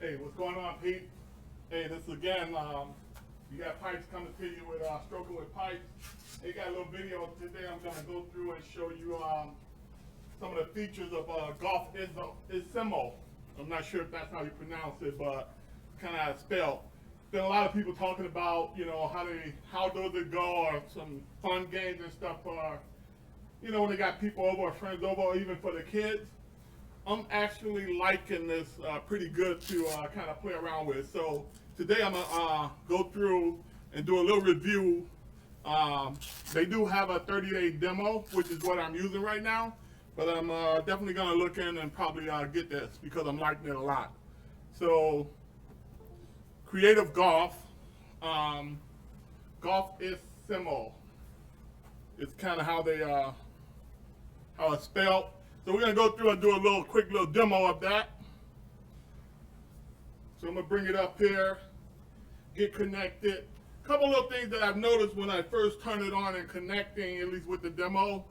Hey, what's going on, Pete? Hey, this is again, you got Pipes coming to you with Strok'en with Pipes. They got a little video today. I'm going to go through and show you some of the features of Golfisimo. I'm not sure if that's how you pronounce it, but kind of how it's spelled. Been a lot of people talking about, how does it go, or some fun games and stuff, when they got people over or friends over, or even for the kids. I'm actually liking this pretty good to kind of play around with. So today I'm gonna go through and do a little review. They do have a 30-day demo, which is what I'm using right now, but I'm definitely gonna look in and probably get this because I'm liking it a lot. So Creative Golf, Golfisimo. It's kind of how they how it's spelled. So we're gonna go through and do a quick little demo of that. So I'm gonna bring it up here, get connected. A couple little things that I've noticed when I first turn it on and connecting, at least with the demo,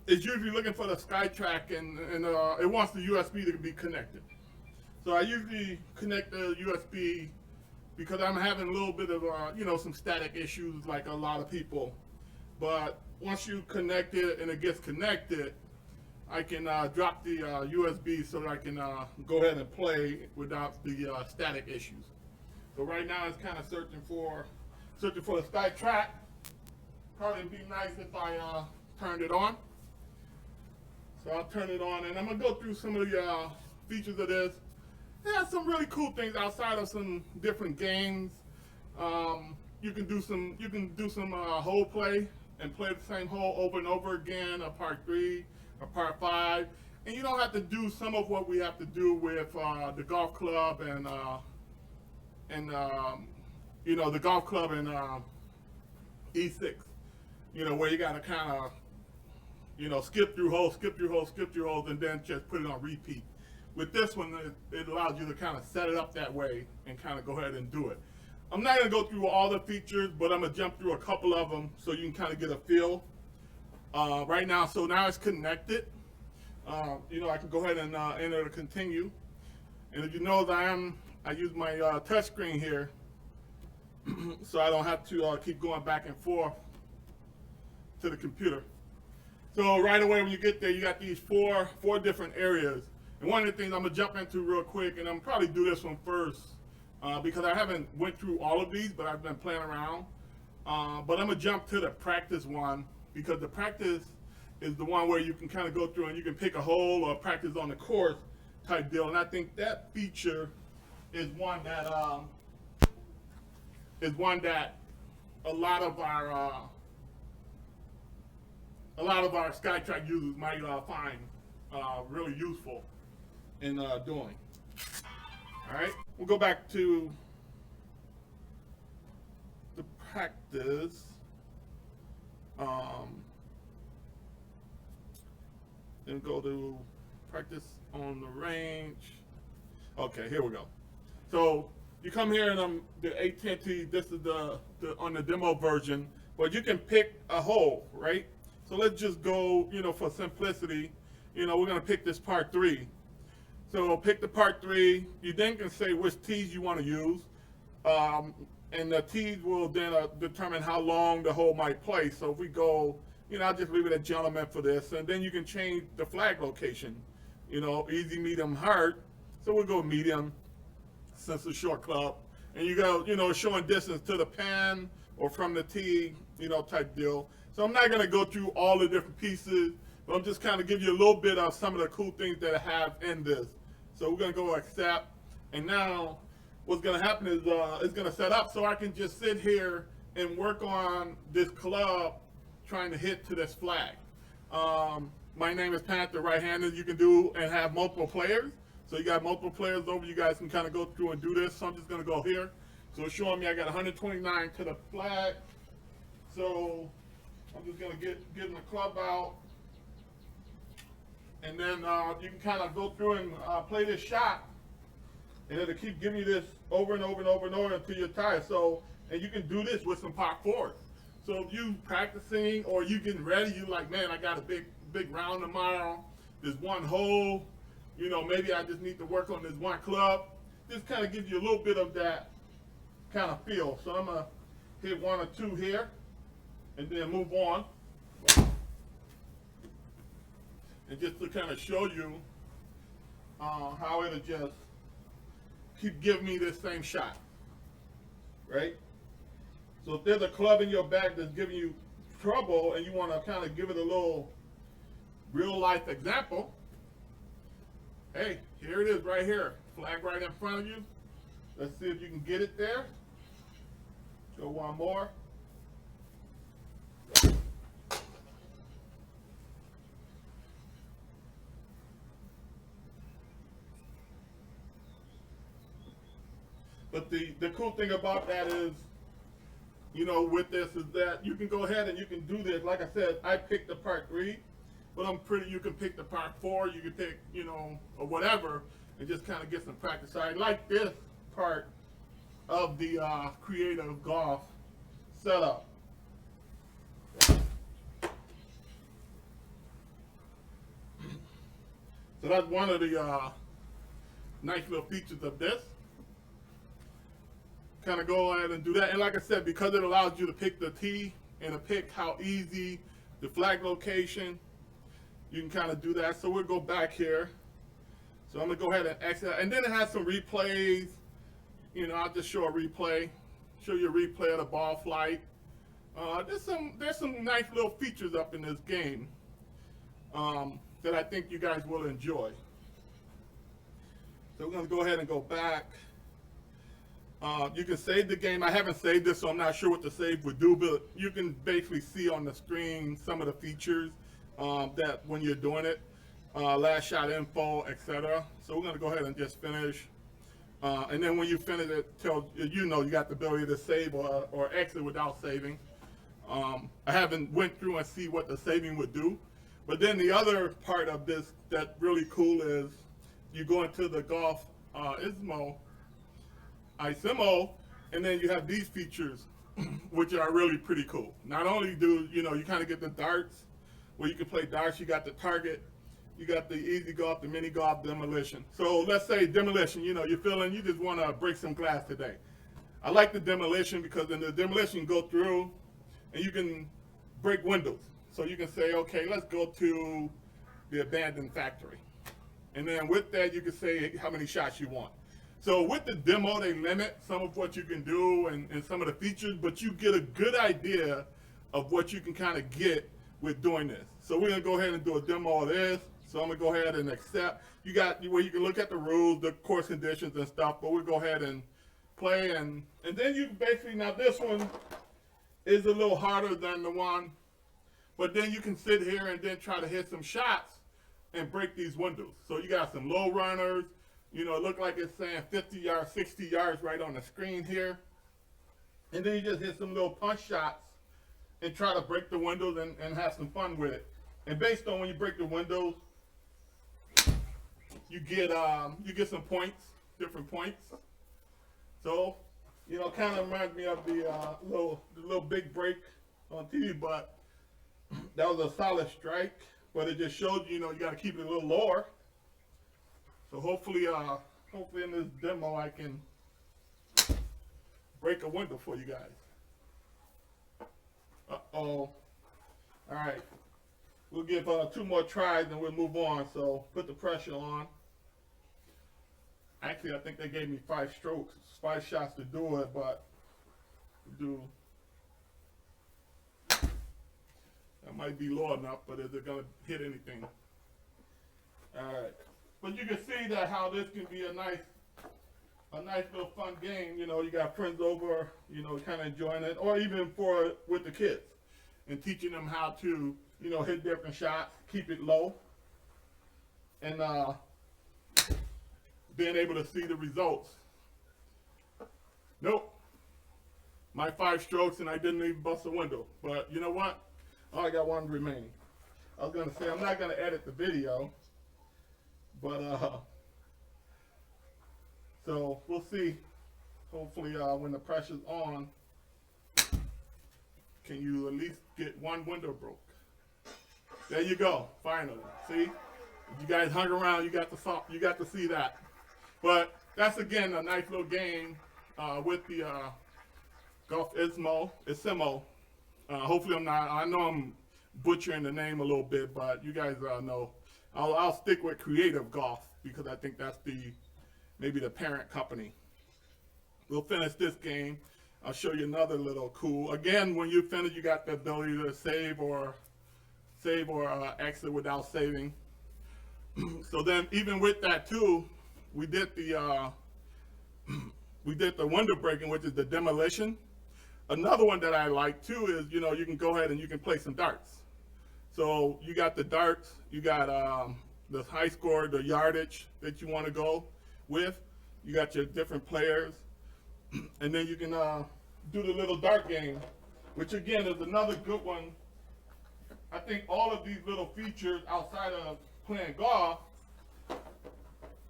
is usually looking for the Skytrak and it wants the USB to be connected. So I usually connect the USB because I'm having a little bit of some static issues like a lot of people. But once you connect it and it gets connected, I can drop the USB so that I can go ahead and play without the static issues. So right now it's kind of searching for the Skytrak. Probably be nice if I turned it on. So I'll turn it on, and I'm gonna go through some of the features of this. It has some really cool things outside of some different games. You can do some hole play and play the same hole over and over again, a par 3, a par 5, and you don't have to do some of what we have to do with the golf club and the golf club and E6, where you got to kind of skip through holes, and then just put it on repeat. With this one, it allows you to kind of set it up that way and kind of go ahead and do it. I'm not going to go through all the features, but I'm going to jump through a couple of them so you can kind of get a feel. Right now, so now it's connected. I can go ahead and enter to continue. And if you know that I use my touch screen here, so I don't have to keep going back and forth to the computer. So right away when you get there, you got these four different areas. And one of the things I'm gonna jump into real quick, and I'm probably do this one first because I haven't went through all of these, but I've been playing around. But I'm gonna jump to the practice one, because the practice is the one where you can kind of go through and you can pick a hole or practice on the course type deal. And I think that feature is one that a lot of our Skytrak users might find really useful in doing. All right, we'll go back to the practice. Then go to practice on the range. Okay, here we go. So you come here and the AT&T, this is the on the demo version, but you can pick a hole, right? So let's just go, for simplicity, we're gonna pick this par 3. So pick the par 3. You then can say which tees you want to use, and the tees will then determine how long the hole might play. So if we go, I'll just leave it at gentleman for this, and then you can change the flag location. Easy, medium, hard. So we'll go medium since it's a short club, and you go, showing distance to the pin or from the tee, type deal. So I'm not gonna go through all the different pieces, but I'm just kind of give you a little bit of some of the cool things that I have in this. So we're gonna go accept, and now what's gonna happen is it's gonna set up so I can just sit here and work on this club trying to hit to this flag. My name is Panther, right-handed. You can do and have multiple players. So you got multiple players over. You guys can kind of go through and do this. So I'm just gonna go here. So it's showing me I got 129 to the flag. So I'm just gonna get my club out. And then you can kind of go through and play this shot, and it'll keep giving you this over and over and over and over until you're tired. So, and you can do this with some par 4s. So if you practicing or you getting ready, you like, man, I got a big round tomorrow. There's one hole. Maybe I just need to work on this one club. this kind of gives you a little bit of that kind of feel. So I'm gonna hit 1 or 2 here, and then move on. And just to kind of show you how it'll just keep giving me this same shot, right? So if there's a club in your bag that's giving you trouble and you want to kind of give it a little real life example, hey, here it is right here. Flag right in front of you. Let's see if you can get it there. Go one more. But the cool thing about that is, you know, with this is that you can go ahead and you can do this. Like I said, I picked the part 3, but you can pick the part 4, you can pick, you know, or whatever, and just kind of get some practice. So I like this part of the creative golf setup. So that's one of the nice little features of this. Kind of go ahead and do that. And like I said, because it allows you to pick the tee and to pick how easy the flag location, you can kind of do that. So we'll go back here. So I'm gonna go ahead and exit. And then it has some replays. You know, I'll just show a replay. Show you a replay of the ball flight. There's some nice little features up in this game that I think you guys will enjoy. So we're gonna go ahead and go back. You can save the game. I haven't saved this, so I'm not sure what the save would do, but you can basically see on the screen some of the features that when you're doing it, last shot info, etc. So we're gonna go ahead and just finish. And then when you finish it, you know you got the ability to save or exit without saving. I haven't went through and see what the saving would do. But then the other part of this that's really cool is you go into the Golfisimo, and then you have these features, which are really pretty cool. Not only do you kind of get the darts, where you can play darts, you got the target, you got the easy golf, the mini golf, demolition. So let's say demolition, you just want to break some glass today. I like the demolition because in the demolition you go through and you can break windows. So you can say, okay, let's go to the abandoned factory. And then with that, you can say how many shots you want. So with the demo, they limit some of what you can do and some of the features, but you get a good idea of what you can kind of get with doing this. So we're gonna go ahead and do a demo of this. So I'm gonna go ahead and accept. You got where you can look at the rules, the course conditions and stuff, but we'll go ahead and play and then you basically, now this one is a little harder than the one, but then you can sit here and then try to hit some shots and break these windows. So you got some low runners, it look like it's saying 50 yards, 60 yards right on the screen here. And then you just hit some little punch shots and try to break the windows and have some fun with it. And based on when you break the windows, you get some points, different points. So, kind of reminds me of the little big break on TV, but that was a solid strike. But it just showed you got to keep it a little lower. So hopefully in this demo I can break a window for you guys. Uh-oh. All right. We'll give 2 more tries and we'll move on. So put the pressure on. Actually, I think they gave me 5 strokes, 5 shots to do it, but we'll do. That might be low enough, but is it gonna hit anything? All right. But you can see that how this can be a nice little fun game. You got friends over, kind of enjoying it, or even with the kids and teaching them how to, hit different shots, keep it low, and being able to see the results. Nope. My 5 strokes and I didn't even bust a window. But you know what? Oh, I got 1 remaining. I was gonna say I'm not gonna edit the video. But so we'll see. Hopefully, when the pressure's on, can you at least get 1 window broke? There you go. Finally, see, you guys hung around. You got to see that. But that's again a nice little game with the Golfisimo. Hopefully I'm not, I know I'm butchering the name a little bit, but you guys know. I'll stick with Creative Golf because I think that's maybe the parent company. We'll finish this game. I'll show you another little cool. Again, when you finish, you got the ability to save or exit without saving. So then, even with that too, we did the window breaking, which is the demolition. Another one that I like too is, you know, you can go ahead and you can play some darts. So you got the darts, you got the high score, the yardage that you want to go with. You got your different players, and then you can do the little dart game, which again is another good one. I think all of these little features outside of playing golf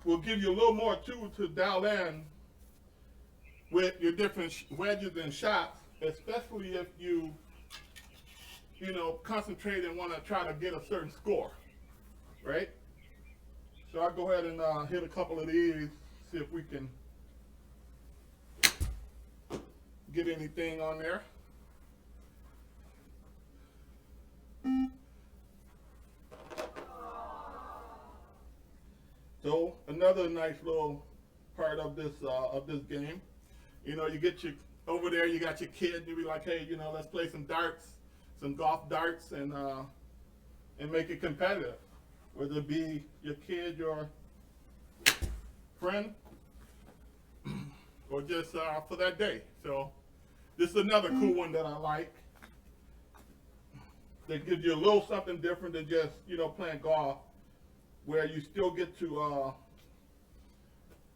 will give you a little more too to dial in with your different wedges and shots, especially if you concentrate and want to try to get a certain score, right? So I'll go ahead and hit a couple of these, see if we can get anything on there. So another nice little part of this game, you know, you get your over there, you got your kid, you be like, hey, you know, let's play some darts, some golf darts, and make it competitive, whether it be your kid, your friend, or just for that day. So this is another cool one that I like. That gives you a little something different than just, you know, playing golf, where you still get to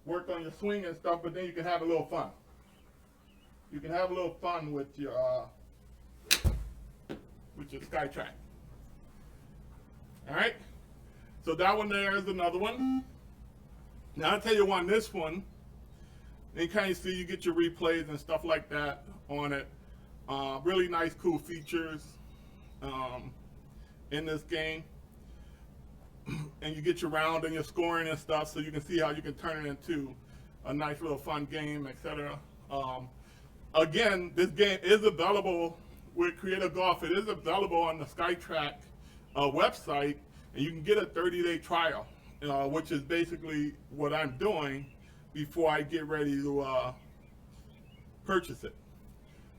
work on your swing and stuff, but then you can have a little fun. You can have a little fun with your Skytrak. All right. So that one there is another one. Now I'll tell you on this one. You kind of see you get your replays and stuff like that on it. Really nice, cool features in this game. And you get your round and your scoring and stuff, so you can see how you can turn it into a nice little fun game, etc. Again, this game is available with Creative Golf. It is available on the Skytrak website, and you can get a 30-day trial, which is basically what I'm doing before I get ready to purchase it.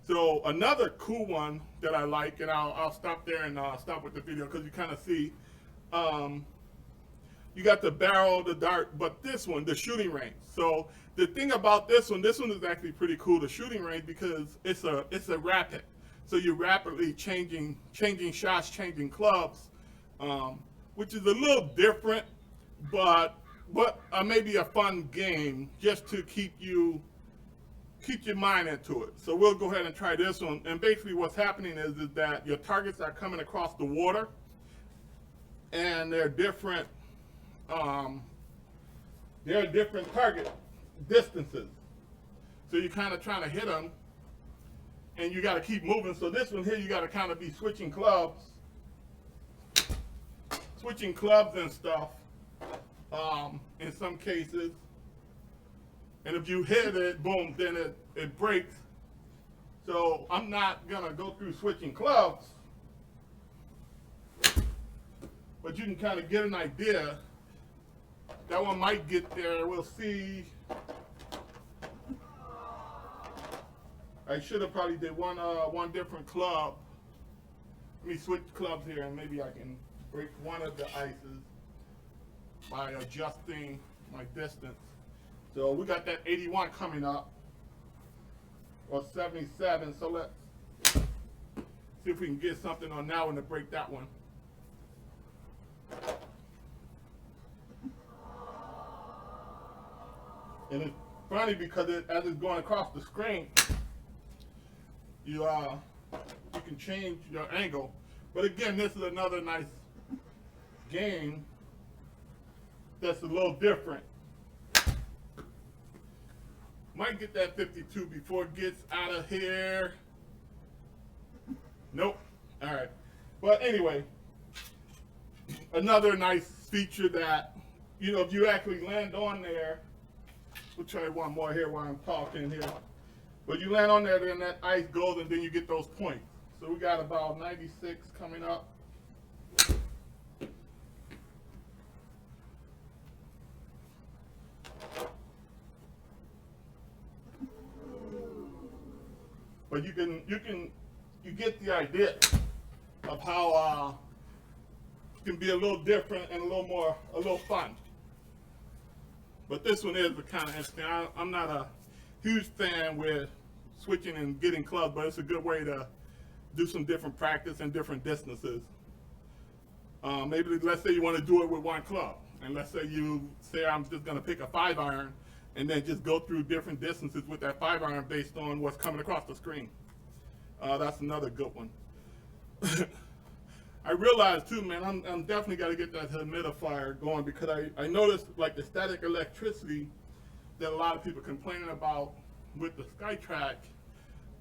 So another cool one that I like, and I'll stop there and stop with the video because you kind of see, you got the barrel, the dart, but this one, the shooting range. So the thing about this one is actually pretty cool, the shooting range, because it's a rapid. So you're rapidly changing shots, changing clubs, which is a little different, but maybe a fun game just to keep your mind into it. So we'll go ahead and try this one. And basically what's happening is that your targets are coming across the water, and they're different target distances. So you're kind of trying to hit them, and you got to keep moving. So this one here, you got to kind of be switching clubs and stuff in some cases. And if you hit it, boom, then it breaks. So I'm not gonna go through switching clubs, but you can kind of get an idea. That one might get there, we'll see. I should have probably did one different club. Let me switch clubs here, and maybe I can break one of the ices by adjusting my distance. So we got that 81 coming up, or 77. So let's see if we can get something on that one to break that one. And it's funny because as it's going across the screen, you can change your angle. But again, this is another nice game that's a little different. Might get that 52 before it gets out of here. Nope. All right. But anyway, another nice feature that, you know, if you actually land on there We'll try one more here while I'm talking here. But you land on there, then that ice goes, and then you get those points. So we got about 96 coming up. But you get the idea of how it can be a little different and a little fun. But this one is the kind of interesting. I'm not a huge fan with switching and getting clubs, but it's a good way to do some different practice and different distances. Maybe let's say you want to do it with one club, and let's say I'm just going to pick a 5-iron and then just go through different distances with that 5-iron based on what's coming across the screen. That's another good one. I realized too, man, I'm definitely got to get that humidifier going, because I noticed like the static electricity that a lot of people are complaining about with the Skytrak.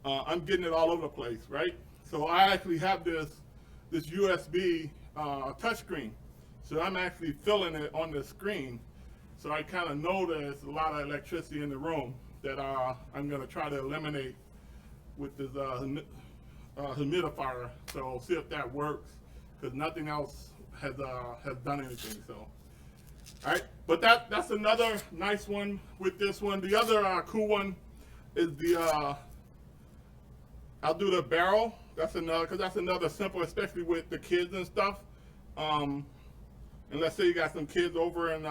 I'm getting it all over the place, right? So I actually have this USB touchscreen, so I'm actually filling it on the screen. So I kind of know there's a lot of electricity in the room that I'm going to try to eliminate with this humidifier. So see if that works, because nothing else has done anything. So, all right, but that's another nice one with this one. The other cool one is the I'll do the barrel. That's another simple, especially with the kids and stuff. And let's say you got some kids over in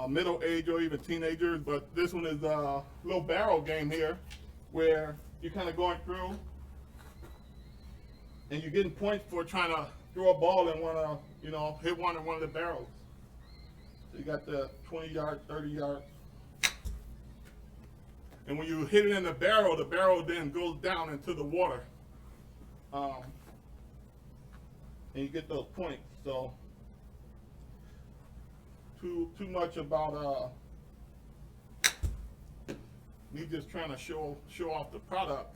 middle age or even teenagers, but this one is a little barrel game here, where you're kind of going through and you're getting points for trying to throw a ball and want to hit one in one of the barrels. So you got the 20-yard, 30-yard. And when you hit it in the barrel then goes down into the water. And you get those points. So too much about me just trying to show off the product,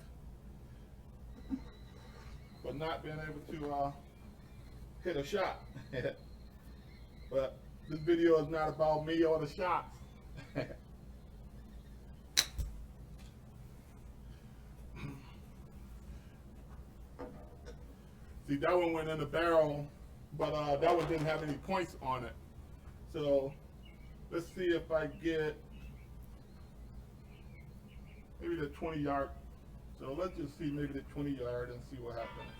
but not being able to hit a shot. But this video is not about me or the shots. See, that one went in the barrel, but that one didn't have any points on it. So let's see if I get maybe the 20-yard. So let's just see maybe the 20-yard and see what happens.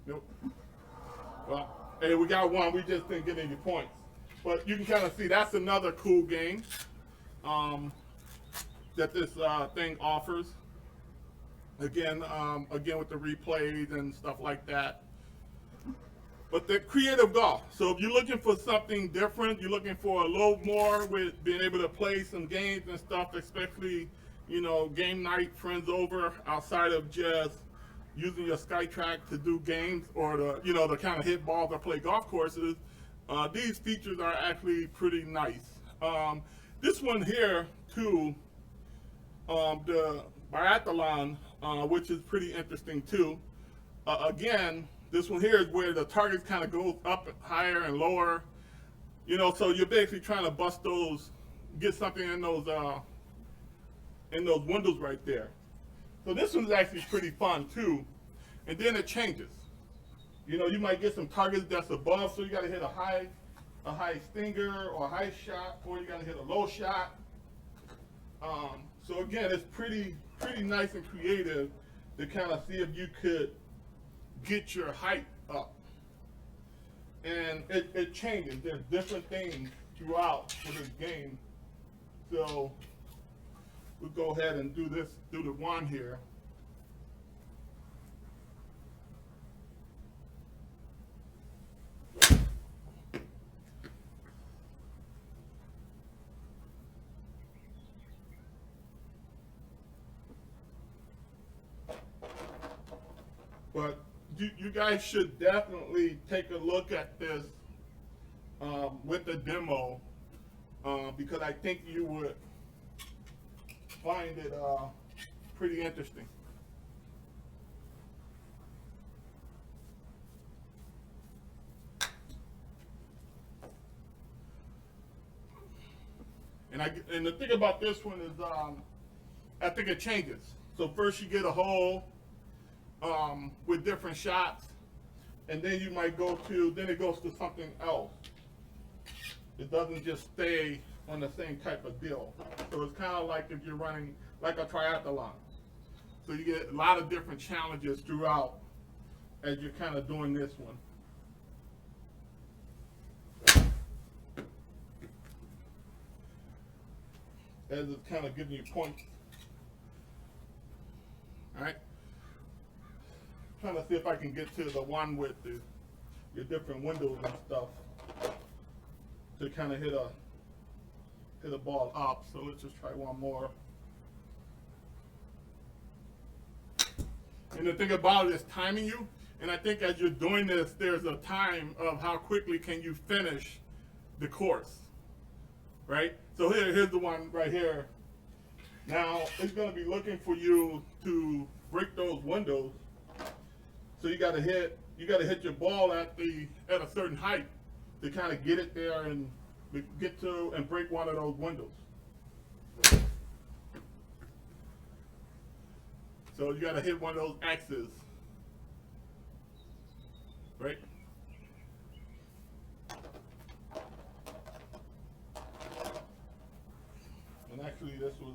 Nope. Well, hey, we got one. We just didn't get any points. But you can kind of see that's another cool game that this thing offers. Again with the replays and stuff like that. But the creative golf. So if you're looking for something different, you're looking for a little more with being able to play some games and stuff, especially game night, friends over, outside of just using your Skytrak to do games or to kind of hit balls or play golf courses. These features are actually pretty nice. This one here too, the biathlon, which is pretty interesting too. Again, this one here is where the targets kind of go up higher and lower, so you're basically trying to bust those, get something in those windows right there. So this one's actually pretty fun too. And then it changes. You might get some targets that's above, so you got to hit a high stinger or a high shot, or you got to hit a low shot. So again, it's pretty nice and creative to kind of see if you could get your height up. And it changes. There's different things throughout for this game. So we'll go ahead and do the one here. But you guys should definitely take a look at this with the demo, because I think you would find it pretty interesting. . And the thing about this one is, I think it changes. So first you get a hole with different shots, and then you might then it goes to something else. It doesn't just stay on the same type of deal. So it's kind of like if you're running like a triathlon. So you get a lot of different challenges throughout as you're kind of doing this one. As it's kind of giving you points. Alright? Trying to see if I can get to the one with your different windows and stuff to kind of hit a ball up. So let's just try one more. And the thing about it is timing you. And I think as you're doing this, there's a time of how quickly can you finish the course, right? So here's the one right here. Now it's going to be looking for you to break those windows. So you got to hit your ball at a certain height to kind of get it there and get to and break one of those windows. So you got to hit one of those X's, right? And actually this was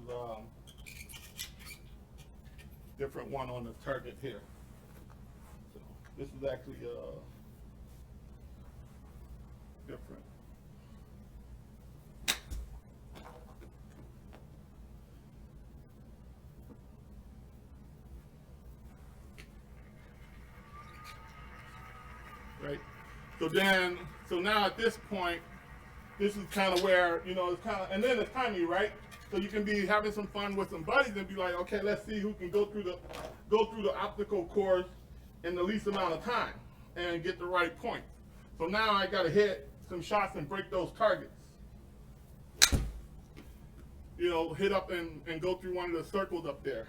different one on the target here. So this is actually different. Right? So now at this point, this is kind of where, you know, it's kind of, and then it's timing, right? So you can be having some fun with some buddies and be like, okay, let's see who can go through the obstacle course in the least amount of time and get the right points. So now I got to hit some shots and break those targets. You know, hit up and go through one of the circles up there.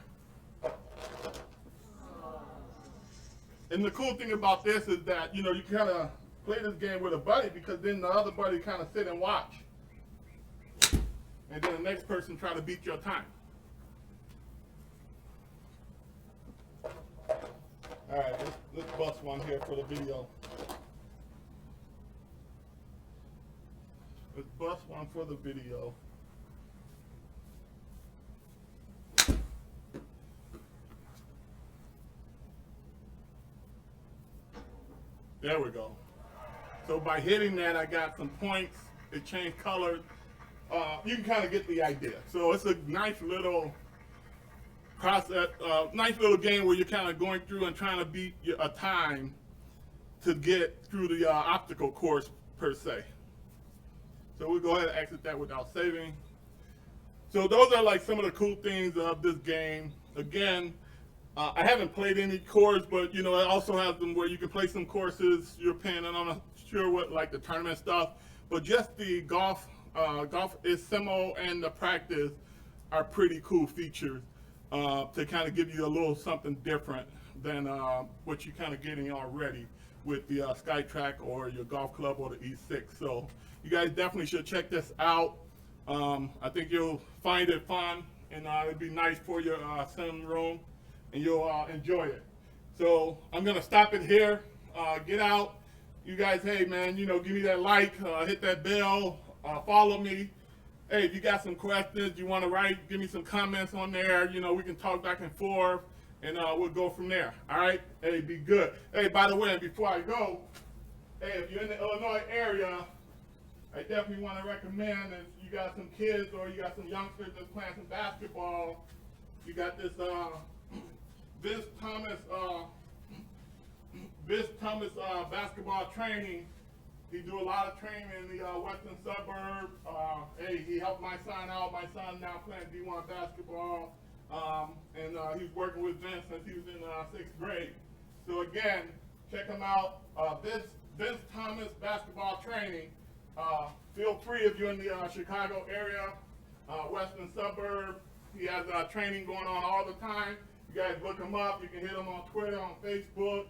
And the cool thing about this is that, you know, you kind of play this game with a buddy because then the other buddy kind of sit and watch. And then the next person try to beat your time. All right, let's bust one here for the video. Let's bust one for the video. There we go. So by hitting that, I got some points. It changed colors. You can kind of get the idea. So it's a nice little process, nice little game where you're kind of going through and trying to beat a time to get through the obstacle course per se. So we'll go ahead and exit that without saving. So those are like some of the cool things of this game. Again, I haven't played any course, but you know, it also has them where you can play some courses European, and I'm not sure what like the tournament stuff, but just the Golfisimo and the practice are pretty cool features to kind of give you a little something different than what you're kind of getting already with the Skytrak or your golf club or the E6. So you guys definitely should check this out. I think you'll find it fun, and it'd be nice for your sim room, and you'll enjoy it. So I'm gonna stop it here. Get out. You guys, hey man, you know, give me that like, hit that bell, follow me. Hey, if you got some questions, you want to write, give me some comments on there. You know, we can talk back and forth, and we'll go from there. All right? Hey, be good. Hey, by the way, before I go, hey, if you're in the Illinois area, I definitely want to recommend if you got some kids or you got some youngsters that's playing some basketball, you got this Vince Thomas basketball training. He do a lot of training in the western suburbs. Hey, he helped my son out. My son now playing D1 basketball, and he's working with Vince since he was in 6th grade. So again, check him out. Vince Thomas basketball training. Feel free if you're in the Chicago area, western suburbs. He has training going on all the time. You guys look him up. You can hit him on Twitter, on Facebook.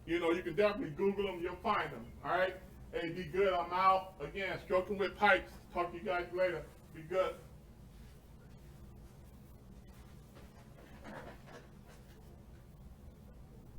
You know, you can definitely Google them. You'll find them. All right. Hey, be good. I'm out. Again, Strok'en with Pipes. Talk to you guys later. Be good.